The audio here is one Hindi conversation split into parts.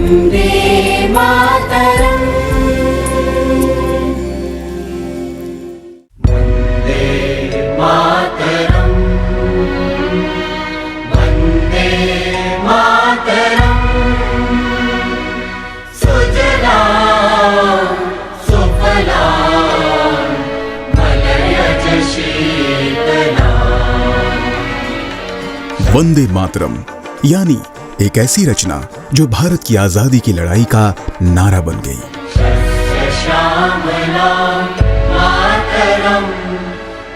वन्दे मातरम्। वन्दे मातरम्। वन्दे मातरम्। सुजलां सुफलां मलयज शीतलाम्। वंदे मातरम यानी एक ऐसी रचना जो भारत की आजादी की लड़ाई का नारा बन गई। श्यामलां मातरं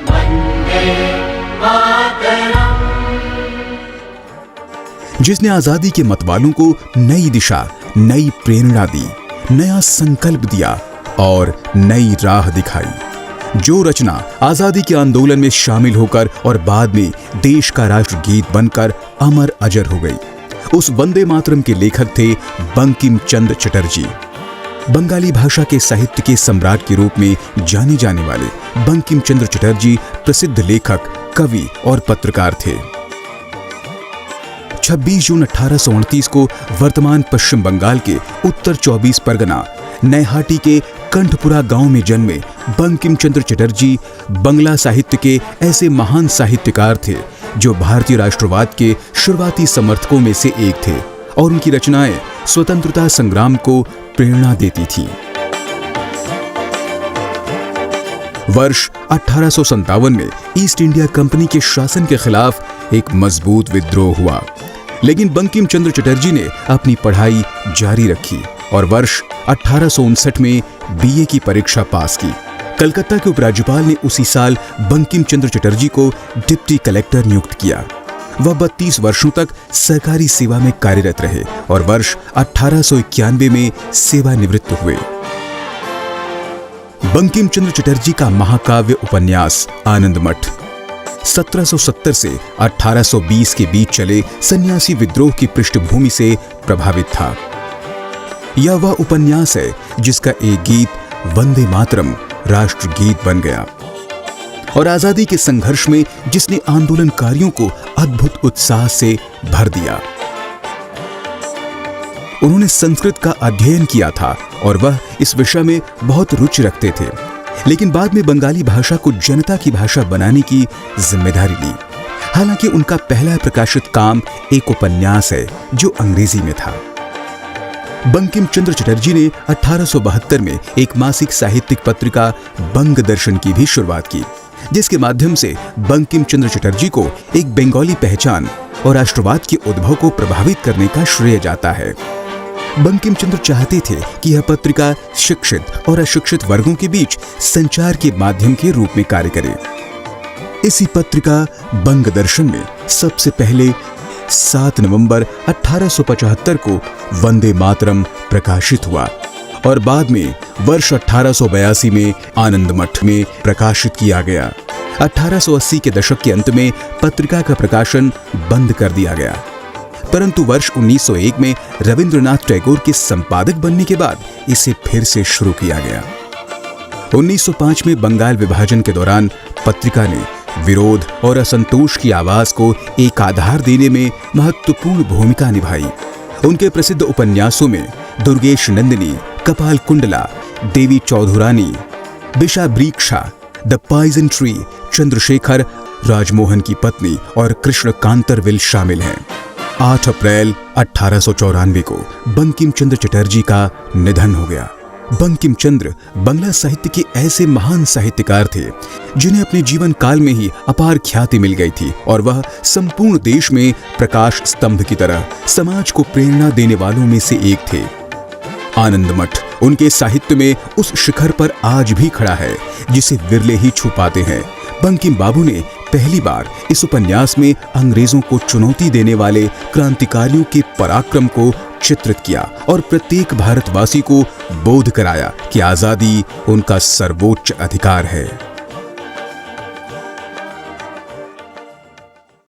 वन्दे मातरम्। जिसने आजादी के मतवालों को नई दिशा, नई प्रेरणा दी, नया संकल्प दिया और नई राह दिखाई। जो रचना आजादी के आंदोलन में शामिल होकर और बाद में देश का राष्ट्रगीत बनकर अमर अजर हो गई, उस वंदे मातरम के लेखक थे बंकिम चंद्र चटर्जी। बंगाली भाषा के साहित्य के सम्राट के रूप में जाने जाने वाले बंकिम चंद्र चटर्जी प्रसिद्ध लेखक, कवि और पत्रकार थे। 26 जून 1838 को वर्तमान पश्चिम बंगाल के उत्तर 24 परगना नैहाटी के कंठपुरा गांव में जन्मे बंकिम चंद्र चटर्जी बंगला साहित्य के ऐसे महान साहित्यकार थे जो भारतीय राष्ट्रवाद के शुरुआती समर्थकों में से एक थे और उनकी रचनाएं स्वतंत्रता संग्राम को प्रेरणा देती थीं। वर्ष 1857 में ईस्ट इंडिया कंपनी के शासन के खिलाफ एक मजबूत विद्रोह हुआ, लेकिन बंकिम चंद्र चटर्जी ने अपनी पढ़ाई जारी रखी और वर्ष 1859 में बीए की परीक्षा पास की। कलकत्ता के उपराज्यपाल ने उसी साल बंकिम चंद्र चटर्जी को डिप्टी कलेक्टर नियुक्त किया। वह 32 वर्षों तक सरकारी सेवा में कार्यरत रहे और वर्ष 1891 में सेवानिवृत्त हुए। बंकिम चंद्र चटर्जी का महाकाव्य उपन्यास आनंद मठ 1770 से 1820 के बीच चले सन्यासी विद्रोह की पृष्ठभूमि से प्रभावित था। यह वह उपन्यास है जिसका एक गीत वंदे मातरम राष्ट्रगीत बन गया और आजादी के संघर्ष में जिसने आंदोलनकारियों को अद्भुत उत्साह से भर दिया। उन्होंने संस्कृत का अध्ययन किया था और वह इस विषय में बहुत रुचि रखते थे, लेकिन बाद में बंगाली भाषा को जनता की भाषा बनाने की जिम्मेदारी ली। हालांकि उनका पहला प्रकाशित काम एक उपन्यास है जो अंग्रेजी में था। बंकिम चंद्र चटर्जी ने 1872 में एक मासिक साहित्यिक पत्रिका बंग दर्शन की भी शुरुआत की, जिसके माध्यम से बंकिम चंद्र चटर्जी को एक बंगाली पहचान और राष्ट्रवाद के उद्भव को प्रभावित करने का श्रेय जाता है। बंकिम चंद्र चाहते थे कि यह पत्रिका शिक्षित और अशिक्षित वर्गों के बीच संचार के माध्यम के रूप में कार्य करे। इसी पत्रिका बंग दर्शन में सबसे पहले 7 नवंबर 1875 को वंदे मातरम प्रकाशित हुआ और बाद में वर्ष 1882 में आनंद मठ में प्रकाशित किया गया। 1880 के दशक के अंत में पत्रिका का प्रकाशन बंद कर दिया गया, परंतु वर्ष 1901 में रविंद्रनाथ टैगोर के संपादक बनने के बाद इसे फिर से शुरू किया गया। 1905 में बंगाल विभाजन के दौरान पत्रिका ने विरोध और असंतोष की आवाज को एक आधार देने में महत्वपूर्ण भूमिका निभाई। उनके प्रसिद्ध उपन्यासों में Durgesh Nandini, Kapal Kundala, Devi Chaudhurani, Bishabriksha, the poison tree, Chandrashekhar, Rajmohan की पत्नी और कृष्ण कांतरविल शामिल हैं। 8 अप्रैल 1894 को बंकिम चंद्र चटर्जी का निधन हो गया। बंकिम चंद्र बंगला साहित्य के ऐसे महान साहित्यकार थे जिन्हें अपने जीवन काल में ही अपार ख्याति मिल गई थी और वह संपूर्ण देश में प्रकाश स्तंभ की तरह समाज को प्रेरणा देने वालों में से एक थे। आनंद मठ उनके साहित्य में उस शिखर पर आज भी खड़ा है जिसे विरले ही छू पाते हैं। बंकिम बाबू ने पहली बार इस उपन्यास में अंग्रेजों को चुनौती देने वाले क्रांतिकारियों के पराक्रम को चित्रित किया और प्रत्येक भारतवासी को बोध कराया कि आजादी उनका सर्वोच्च अधिकार है।